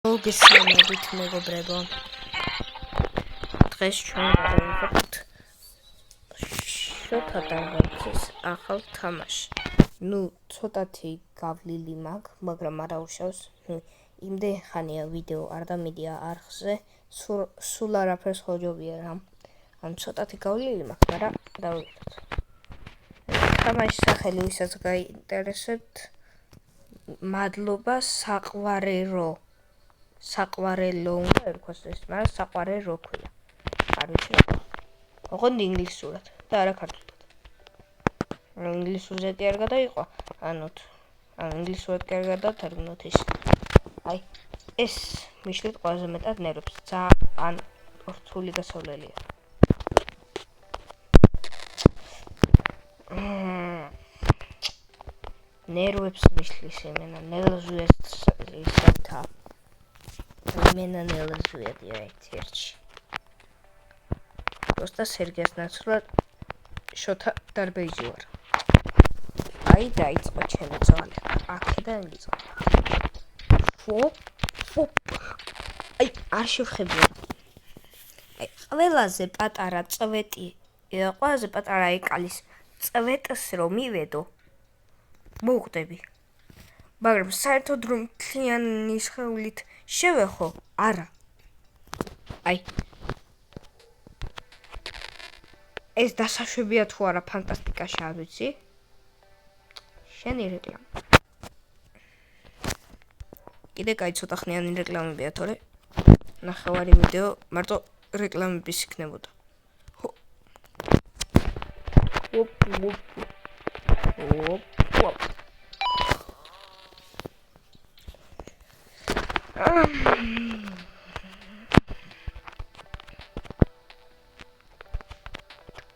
მოგესალმებით მეგობრებო. დღეს ჩვენ გავიღებთ შოთა დაღმართის ახალ თამაში. ცოტათი გავლილი მაქვს, მაგრამ არა უშავს. იმდენ ხანია ვიდეო არ დამედია არხზე, სულ არაფერს ხოჯობია რამ. ცოტათი გავლილი მაქვს, მაგრამ დავიღოთ. თამაშის სახელი ვისაც გაინტერესებთ, მადლობა საყვარელო უნდა ერქვას ეს, მაგრამ საყვარელო ქვია. არ ვიცი რა. ოღონდ ინგლისურად და არა ქართულად. ინგლისურზე კი არ გადაიყო, ანუ ინგლისურად კი არ გადავთარგმნოთ ის. აი, ეს მიშლით ყველაზე მეტად ნერვებს, ძალიან რთული გასავლელია. ნერვებს მიშლის იმენა, ნელზუეს ისათა. იმენა ნელზუია ერთში. Просто სერგეს ნაცვლად შოთა დარბეიჯი ვარ. აი დაიწყო ჩემი ძვალი. აქედან იწყო. აი არ შევხებია. აი ყველაზე პატარა წვეტი, ყველაზე პატარა ეკალის წვეტს რომ მივედო, მოვხდები. მაგრამ საერთოდ რომ მთლიანი სხეულით შევეხო, არა. აი ეს დასაშვებია თუ არა ფანტასტიკაში, არ ვიცი. შენი რეკლამა. კიდე კაი ცოტა ხნიანი რეკლამებია, თორე ნახევარი ვიდეო მარტო რეკლამების იქნებოდა.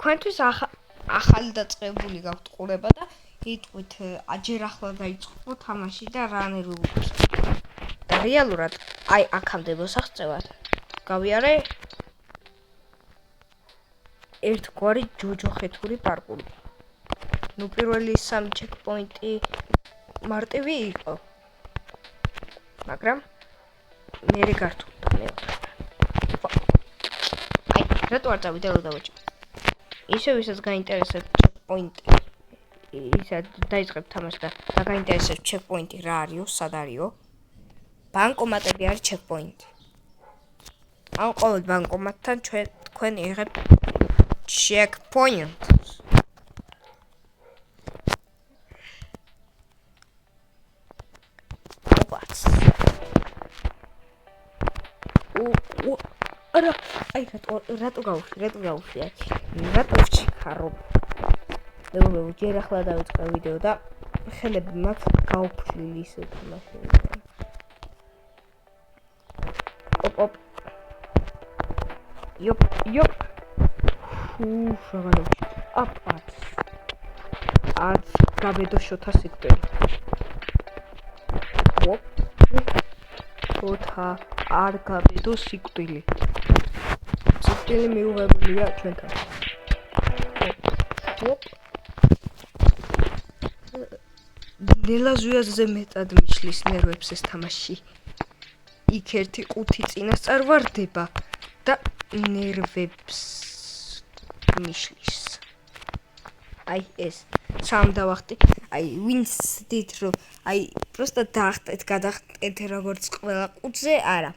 თქვენთვის ახალი დაწყებული გაქვთ ყურება და იტყვით აჯერ ახლა დაიწყო თამაში და რა ნერვიულობს. და რეალურად აი აქამდე მოსაღწევად გავიარე ერთგვარი ჯოჯოხეთური პარკური. პირველი 3 ჩეკპოინტი მარტივი იყო. მაგრამ მერე გართულდა მეოთხე. აი რატო არ წავიდა რომ დავაჭირე. ისე ვისაც გაინტერესებს ჩეკპოინტი, ისაც დაიწყებ თამაში და გაინტერესებს ჩეკპოინტი რა არისო, სად არისო. ბანკომატები არის ჩეკპოინტი. ამ ყოველ ბანკომატთან თქვენ იღებთ ჩეკპოინტს. არა, აი რატო გავუშვი, რატო ვჩიქარო. მეგობრებო, ჯერ ახლა დავიწყე ვიდეო და ხელები მაქვს გაუფლილი ისე თამაში. ოპ. იოპ. შეგანებში. ათ გაბედო შოთა სიკვდილი. შოთა არ გაბედო სიკვდილი. სიკვდილი მიუღებულია ჩვენთან. ნელაზუიაზე მეტად მიშლის ნერვებს ეს თამაში. იქ 1-5 წინასწარ ვარდება და ნერვებს მიშლის. აი ეს სამ დავახტი. აი ვინც დით რომ აი პროსტა დაახტეთ, გადახტეთ როგორც ყველა ყუთზე, არა.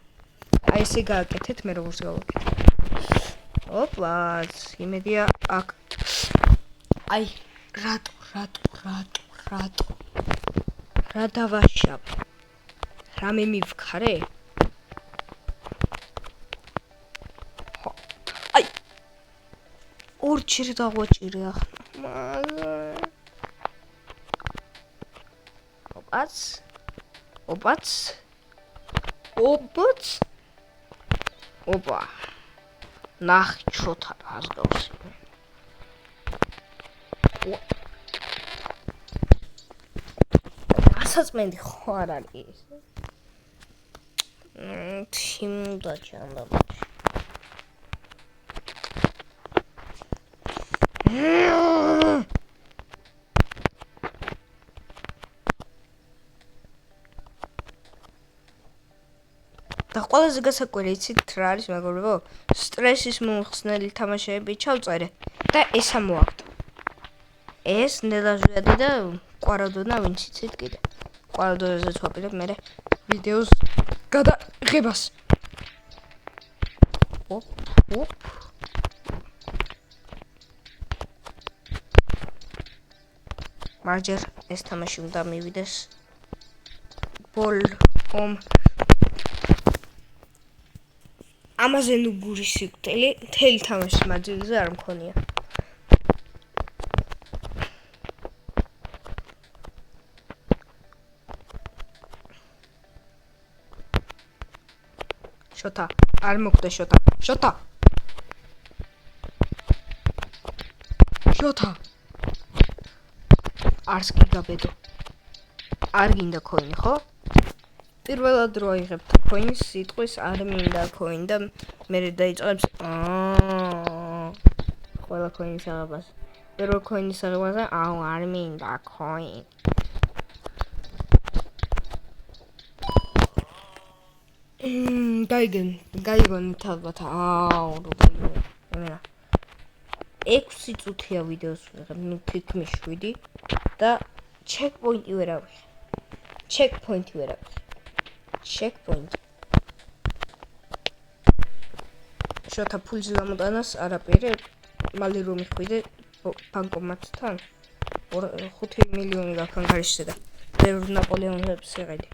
აი ესე გააკეთეთ, მე როგორც გავაკეთე. იმედია აქ. აი რატო რა დავაშავ? რამე მივქარე? აი ორჯერ დავაჭირე ახლა. ოპა. ნახე შოთა რას გავსი. ასაწმენდი ხო არ არის. თიმდა ჩანდა. და ყველაზე გასაკვირი იცით რა არის მეგობრებო? სტრესის მომხსნელი თამაშები ჩავწერე და ესა მოაქვს. ეს ნელაჟვიადი და კვარადონა ვინც იცით კიდე. კვარადონაზეც ვაპირებ მე ვიდეოს გადაღებას. ოპ. მარჯერ ეს თამაში უნდა მივიდეს. ბოლომ ამაზე ნუ გურის სიკვდილი, მთელი თამაში მარჯერზე არ მქონია. შოთა, არ მოკვდე შოთა. არს კი გაბედო. არ გინდა ქოინი, ხო? პირველად რო აიღებ ქოინს, სიტყვის არ მინდა ქოინი და მე დაიწყებს ყველა ქოინის აღებას. პირველ ქოინის აღებაზე არ მინდა ქოინი. გაიგონეთ ალბათ. რო გაიგონეთ. 6 წუთია ვიდეოს ვიღებ, ნუ თითქმის 7 და ჩეკპოინტი ვერ ავიღე. ჩეკპოინტი. შოთა ფულს გამოტანას არაპირე, მალე რომ მიხვიდე ბანკომატთან 5 მილიონი გაქვს გარშე და ბევრ ნაპოლეონებს ეყიდი.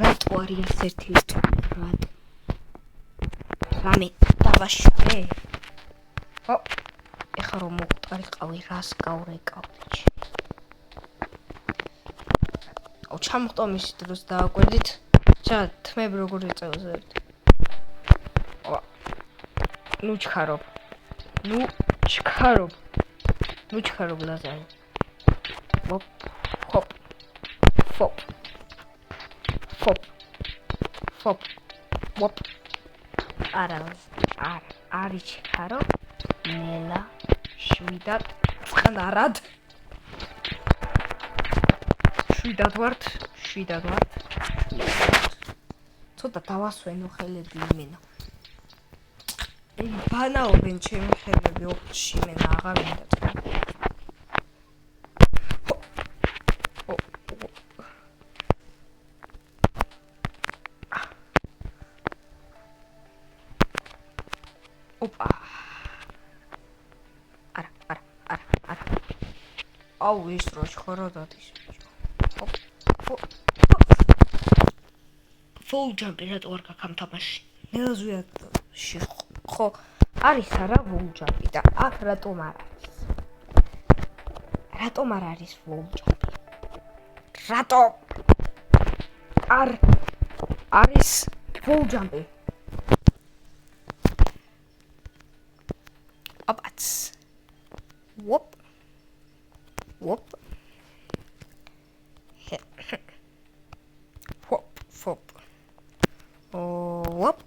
რატო არის ერთი ლიტრი? რამე დავაშავე? ეხლა რომ მოვყარიყავი, რას გავრეკავდი? ჩამოხტო მისი დროს დააკვირდით. თმებ როგორ ეწევზებთ? ნუ ჩქარობ ლაზარი. ფოპ. არის ჩქარო. ნელა შვიდად წყნარად. შვიდად ვართ. ცოტა დავასვენო ხელები იმენა. ბანაობენ ჩემი ხელები ოფში მენა აღარ მინდა. ოპა. არა. აუ ის როშ ხორო დადის. ფულ ჯამპი რატო არ გაქვს ამ თამაში? ნელაზვიაში ხო არის არა ფულ ჯამპი და აქ რატომ არ არის ფულ ჯამპი? რატო არ არის ფულ ჯამპი? ოპაც. ვოპ. ფოპ. ვოპ.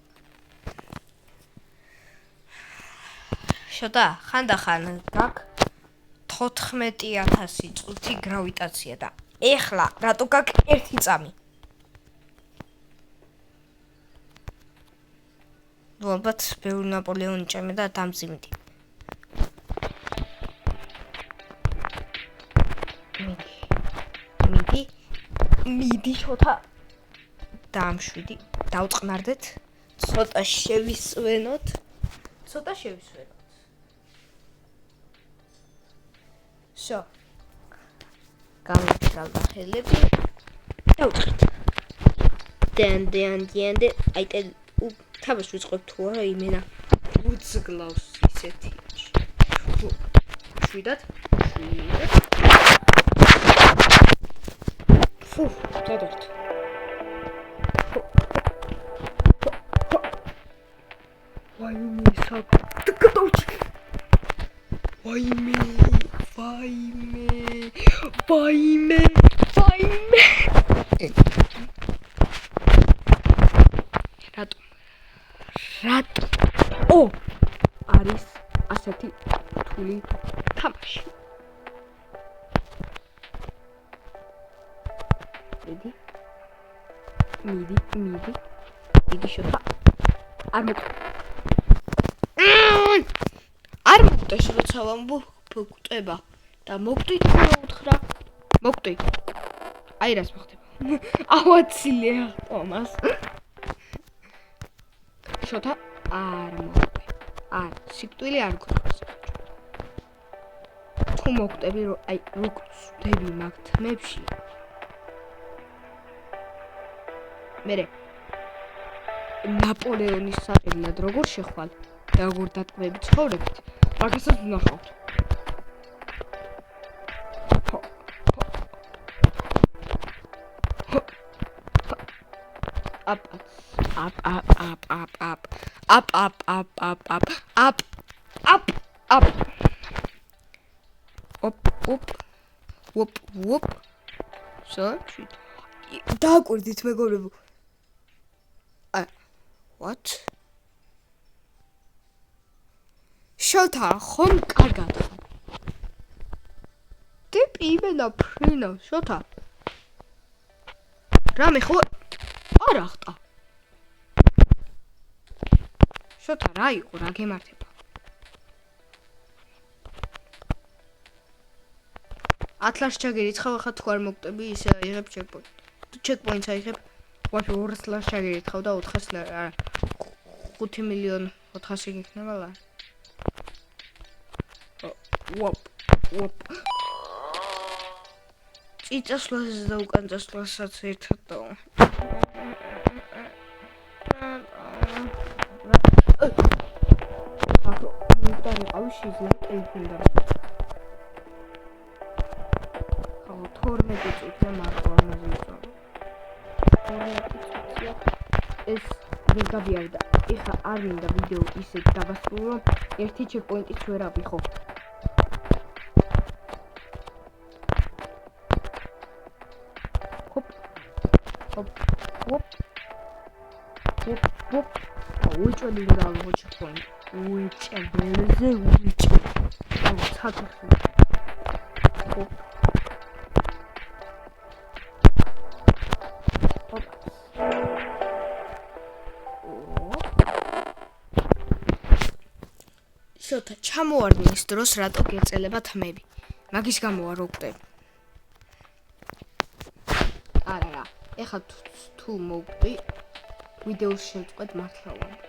შოთა, ხანდახან გაქვს 14000 წუთი გრავიტაცია და ეხლა რატო გაქვს 1 წამი? ნუ ალბათ ბევრი ნაპოლეონი ჭამე და დამძიმდი. მიდი შოთა. დამშვიდი. დავწყნარდეთ. ცოტა შევისვენოთ. შო. გამიგრალდა ხელები. დავწყეთ. დენ. აიტე თავს ვიწყებ თუ არა იმენა. უძგლავს ისეთი. შვიდად. ფუ, დადოთ. ვაიმე საკუთავჭი. ვაიმე. რატო არის ასეთი რთული თამაში. მიდი შოთა. არ მოკვდეს როცა ვამბობ და მოკვდით რა უთხრა. მოკვდით. აი რას მოხდება. ავაცილე თომას. შოთა არ მოკვდე. არ სიკვდილი არ გქონს. თუ მოკვდები აი როგორც ვდები მაგ თმებში. მერე ნაპოლეონის საყიდლად როგორ შეხვალ და როგორ დატყვევები ცხოვრებით, მაგასაც ვნახავთ. ოპ. სოჩით. დააკვირდით მეგობრებო. What? შოთა ხომ კარგად ხარ? ტიპი იმენა ფრინა შოთა. რამე ხო არ ახტა. შოთა რა იყო რა გემართება? ათლას ჩაგერიცხავ ხა თუ არ მოკვდები ისე აიღებ ჩეკპოინტ. თუ ჩეკპოინტს აიღებ ვაფშე 200 ლარს ჩაგერიცხავ და 400 არა 5 მილიონ 400 იქნება ლა. ვოპ. წიწასვლას და უკან წასვლასაც ერთად და ახლა მიტარი ყავი შეიძლება ტელეფონიდან. ახლა 12 წუთია მარტო ამაზე ვიწვავ. ეს ვერ გავიარდა. ეხა არ მინდა ვიდეო ისე დავასრულო, რომ ერთი ჩეკპოინტიც ვერ ავიღო. ჰოპ. უჭველი ვერ ავიღო ჩეკპოინტი. უჭველზე. ცაცხლი. ჰოპ. შოთა ჩამოვარდნის დროს რატო გეწელება თმები? მაგის გამო არ ვკვდები. არა. ეხლა თუ მოვკვდი ვიდეოს შემწყვეტ მართლა ვამბობ.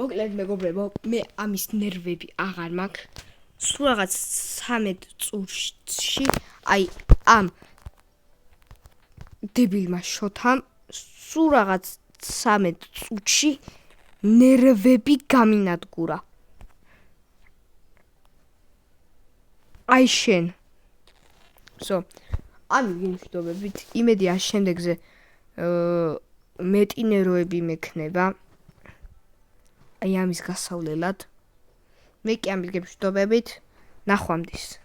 მოკლედ მეგობრებო, მე ამის ნერვები აღარ მაქვს. სულ რაღაც 13 წუთში აი ამ დებილმა შოთამ სულ რაღაც 13 წუთში ნერვები გამინადგურა. აი შენ. ამი ვიმშვიდობებით, იმედია შემდეგზე მეტი ნერვები მექნება. აი ამის გასავლელად. მე კი ამის გემშვიდობებით, ნახვამდის.